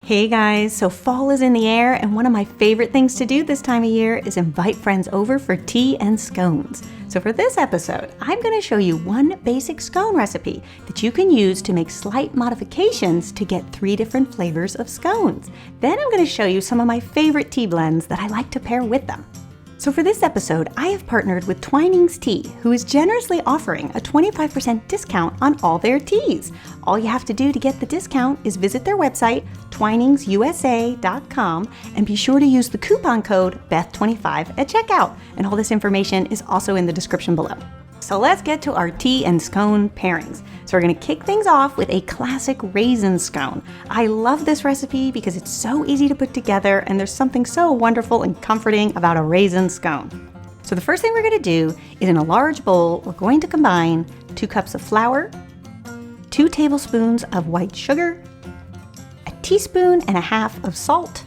Hey guys, so fall is in the air, and one of my favorite things to do this time of year is invite friends over for tea and scones. So for this episode, I'm going to show you one basic scone recipe that you can use to make slight modifications to get 3 different flavors of scones. Then I'm going to show you some of my favorite tea blends that I like to pair with them. So for this episode, I have partnered with Twinings Tea, who is generously offering a 25% discount on all their teas. All you have to do to get the discount is visit their website, twiningsusa.com, and be sure to use the coupon code BETH25 at checkout. And all this information is also in the description below. So let's get to our tea and scone pairings. So we're going to kick things off with a classic raisin scone. I love this recipe because it's so easy to put together, and there's something so wonderful and comforting about a raisin scone. So the first thing we're going to do is, in a large bowl, we're going to combine 2 cups of flour, 2 tablespoons of white sugar, a teaspoon and a half of salt,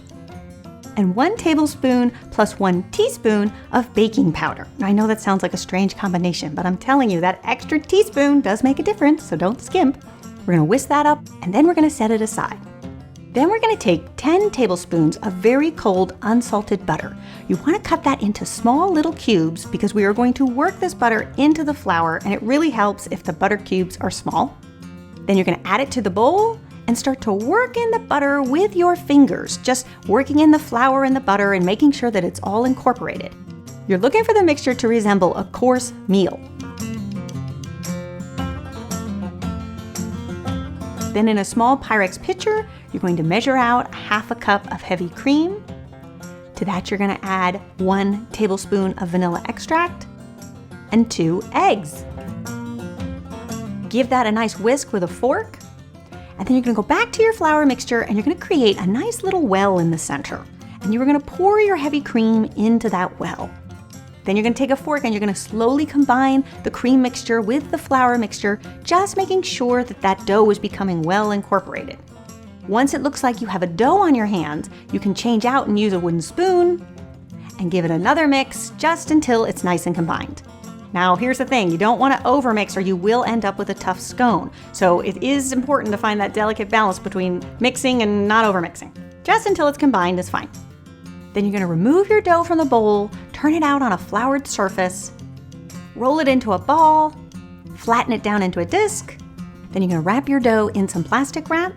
and 1 tablespoon plus 1 teaspoon of baking powder. I know that sounds like a strange combination, but I'm telling you that extra teaspoon does make a difference, so don't skimp. We're gonna whisk that up, and then we're gonna set it aside. Then we're gonna take 10 tablespoons of very cold unsalted butter. You wanna cut that into small little cubes because we are going to work this butter into the flour, and it really helps if the butter cubes are small. Then you're gonna add it to the bowl and start to work in the butter with your fingers, just working in the flour and the butter and making sure that it's all incorporated. You're looking for the mixture to resemble a coarse meal. Then in a small Pyrex pitcher, you're going to measure out ½ cup of heavy cream. To that you're going to add 1 tablespoon of vanilla extract and 2 eggs. Give that a nice whisk with a fork. And then you're going to go back to your flour mixture and you're going to create a nice little well in the center. And you're going to pour your heavy cream into that well. Then you're going to take a fork and you're going to slowly combine the cream mixture with the flour mixture, just making sure that that dough is becoming well incorporated. Once it looks like you have a dough on your hands, you can change out and use a wooden spoon and give it another mix just until it's nice and combined. Now, here's the thing, you don't want to overmix or you will end up with a tough scone. So it is important to find that delicate balance between mixing and not overmixing. Just until it's combined is fine. Then you're going to remove your dough from the bowl, turn it out on a floured surface, roll it into a ball, flatten it down into a disc. Then you're going to wrap your dough in some plastic wrap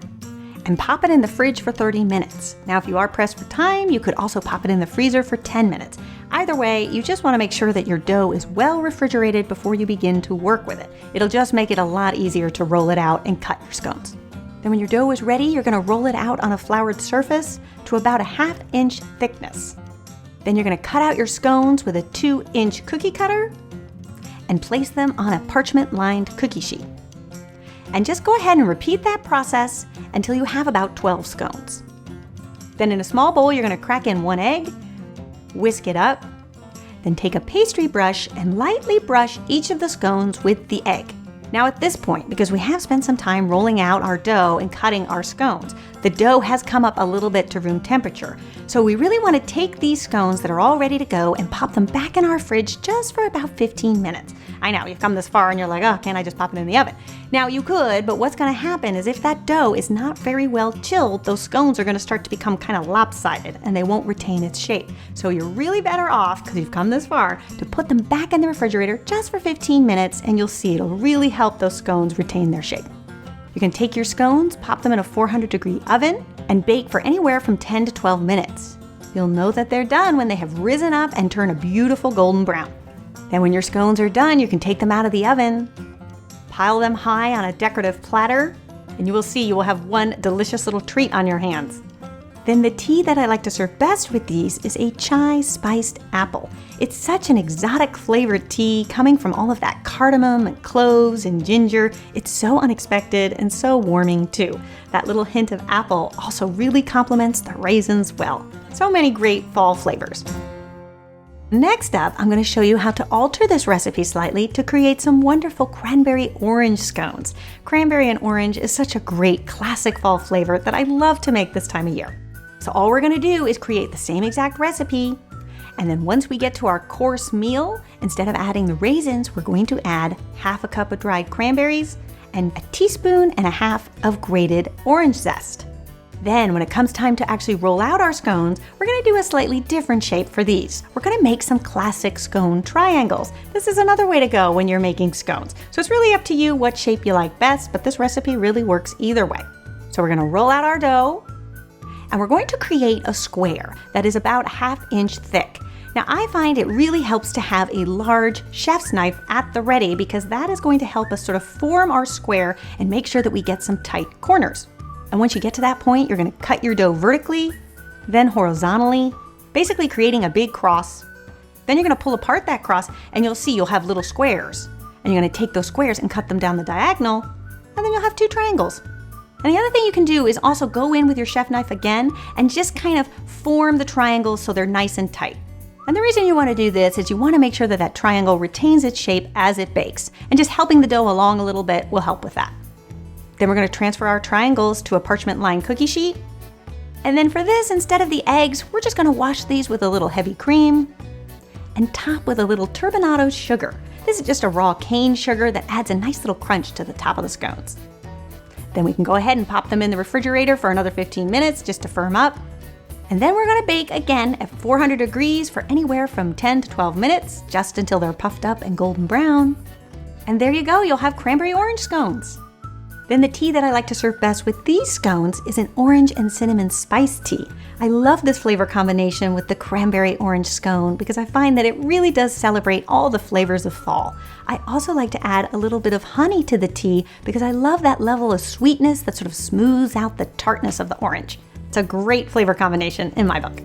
and pop it in the fridge for 30 minutes. Now, if you are pressed for time, you could also pop it in the freezer for 10 minutes. Either way, you just want to make sure that your dough is well refrigerated before you begin to work with it. It'll just make it a lot easier to roll it out and cut your scones. Then when your dough is ready, you're going to roll it out on a floured surface to about a ½ inch thickness. Then you're going to cut out your scones with a 2-inch cookie cutter and place them on a parchment-lined cookie sheet. And just go ahead and repeat that process until you have about 12 scones. Then in a small bowl, you're going to crack in 1 egg, whisk it up, then take a pastry brush and lightly brush each of the scones with the egg. Now at this point, because we have spent some time rolling out our dough and cutting our scones, the dough has come up a little bit to room temperature. So we really want to take these scones that are all ready to go and pop them back in our fridge just for about 15 minutes. I know, you've come this far and you're like, oh, can't I just pop it in the oven? Now you could, but what's going to happen is if that dough is not very well chilled, those scones are going to start to become kind of lopsided and they won't retain its shape. So you're really better off, because you've come this far, to put them back in the refrigerator just for 15 minutes and you'll see it'll really help those scones retain their shape. You can take your scones, pop them in a 400-degree oven, and bake for anywhere from 10 to 12 minutes. You'll know that they're done when they have risen up and turn a beautiful golden brown. Then when your scones are done, you can take them out of the oven, pile them high on a decorative platter, and you will see you will have one delicious little treat on your hands. Then the tea that I like to serve best with these is a chai spiced apple. It's such an exotic flavored tea coming from all of that cardamom and cloves and ginger. It's so unexpected and so warming too. That little hint of apple also really complements the raisins well. So many great fall flavors. Next up, I'm going to show you how to alter this recipe slightly to create some wonderful cranberry orange scones. Cranberry and orange is such a great classic fall flavor that I love to make this time of year. So all we're going to do is create the same exact recipe, and then once we get to our course meal, instead of adding the raisins, we're going to add ½ cup of dried cranberries and 1.5 teaspoons of grated orange zest. Then when it comes time to actually roll out our scones, we're gonna do a slightly different shape for these. We're gonna make some classic scone triangles. This is another way to go when you're making scones. So it's really up to you what shape you like best, but this recipe really works either way. So we're gonna roll out our dough, and we're going to create a square that is about 1/2 inch thick. Now I find it really helps to have a large chef's knife at the ready because that is going to help us sort of form our square and make sure that we get some tight corners. And once you get to that point, you're gonna cut your dough vertically, then horizontally, basically creating a big cross. Then you're gonna pull apart that cross and you'll see you'll have little squares. And you're gonna take those squares and cut them down the diagonal, and then you'll have 2 triangles. And the other thing you can do is also go in with your chef knife again and just kind of form the triangles so they're nice and tight. And the reason you want to do this is you want to make sure that that triangle retains its shape as it bakes, and just helping the dough along a little bit will help with that. Then we're going to transfer our triangles to a parchment-lined cookie sheet. And then for this, instead of the eggs, we're just going to wash these with a little heavy cream and top with a little turbinado sugar. This is just a raw cane sugar that adds a nice little crunch to the top of the scones. Then we can go ahead and pop them in the refrigerator for another 15 minutes just to firm up. And then we're gonna bake again at 400 degrees for anywhere from 10 to 12 minutes, just until they're puffed up and golden brown. And there you go, you'll have cranberry orange scones. Then the tea that I like to serve best with these scones is an orange and cinnamon spice tea. I love this flavor combination with the cranberry orange scone because I find that it really does celebrate all the flavors of fall. I also like to add a little bit of honey to the tea because I love that level of sweetness that sort of smooths out the tartness of the orange. It's a great flavor combination in my book.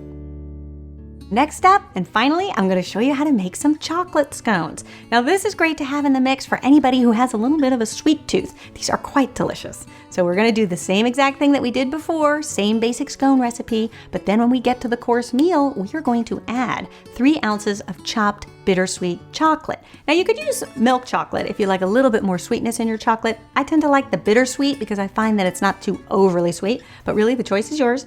Next up, and finally, I'm going to show you how to make some chocolate scones. Now this is great to have in the mix for anybody who has a little bit of a sweet tooth. These are quite delicious. So we're going to do the same exact thing that we did before, same basic scone recipe, but then when we get to the course meal, we are going to add 3 ounces of chopped bittersweet chocolate. Now you could use milk chocolate if you like a little bit more sweetness in your chocolate. I tend to like the bittersweet because I find that it's not too overly sweet, but really the choice is yours.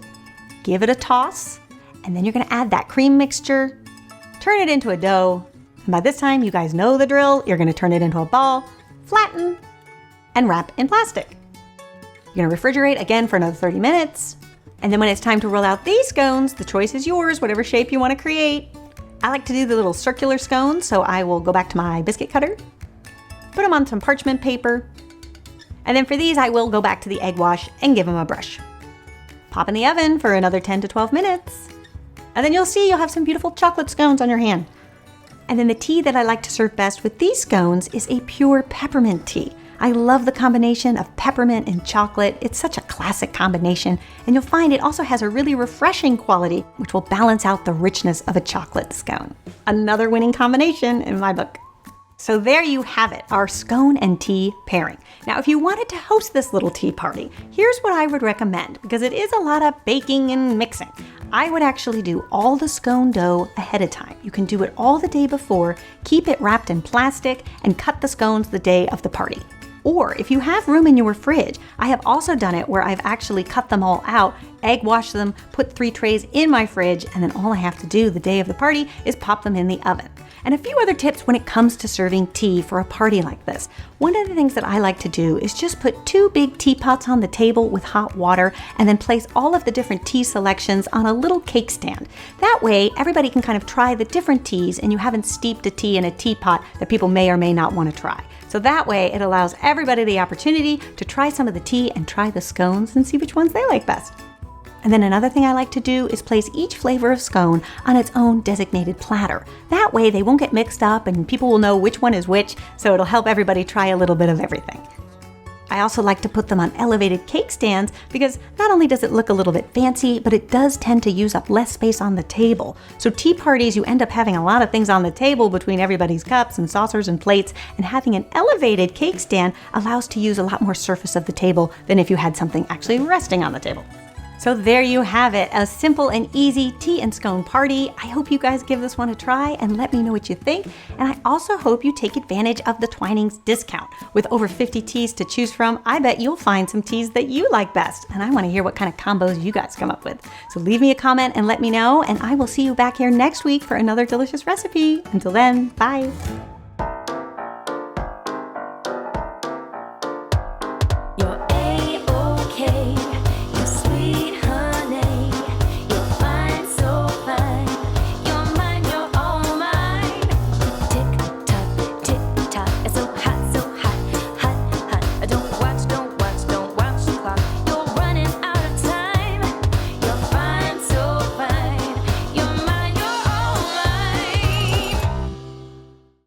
Give it a toss. And then you're gonna add that cream mixture, turn it into a dough. And by this time, you guys know the drill. You're gonna turn it into a ball, flatten, and wrap in plastic. You're gonna refrigerate again for another 30 minutes. And then when it's time to roll out these scones, the choice is yours, whatever shape you wanna create. I like to do the little circular scones, so I will go back to my biscuit cutter, put them on some parchment paper. And then for these, I will go back to the egg wash and give them a brush. Pop in the oven for another 10 to 12 minutes. And then you'll see you'll have some beautiful chocolate scones on your hand. And then the tea that I like to serve best with these scones is a pure peppermint tea. I love the combination of peppermint and chocolate. It's such a classic combination, and you'll find it also has a really refreshing quality, which will balance out the richness of a chocolate scone. Another winning combination in my book. So there you have it, our scone and tea pairing. Now, if you wanted to host this little tea party, here's what I would recommend, because it is a lot of baking and mixing. I would actually do all the scone dough ahead of time. You can do it all the day before, keep it wrapped in plastic, and cut the scones the day of the party. Or if you have room in your fridge, I have also done it where I've actually cut them all out, egg wash them, put 3 trays in my fridge, and then all I have to do the day of the party is pop them in the oven. And a few other tips when it comes to serving tea for a party like this. One of the things that I like to do is just put 2 big teapots on the table with hot water and then place all of the different tea selections on a little cake stand. That way, everybody can kind of try the different teas and you haven't steeped a tea in a teapot that people may or may not want to try. So that way, it allows everybody the opportunity to try some of the tea and try the scones and see which ones they like best. And then another thing I like to do is place each flavor of scone on its own designated platter. That way they won't get mixed up and people will know which one is which, so it'll help everybody try a little bit of everything. I also like to put them on elevated cake stands because not only does it look a little bit fancy, but it does tend to use up less space on the table. So tea parties, you end up having a lot of things on the table between everybody's cups and saucers and plates, and having an elevated cake stand allows to use a lot more surface of the table than if you had something actually resting on the table. So there you have it, a simple and easy tea and scone party. I hope you guys give this one a try and let me know what you think. And I also hope you take advantage of the Twinings discount. With over 50 teas to choose from, I bet you'll find some teas that you like best. And I want to hear what kind of combos you guys come up with. So leave me a comment and let me know, and I will see you back here next week for another delicious recipe. Until then, bye.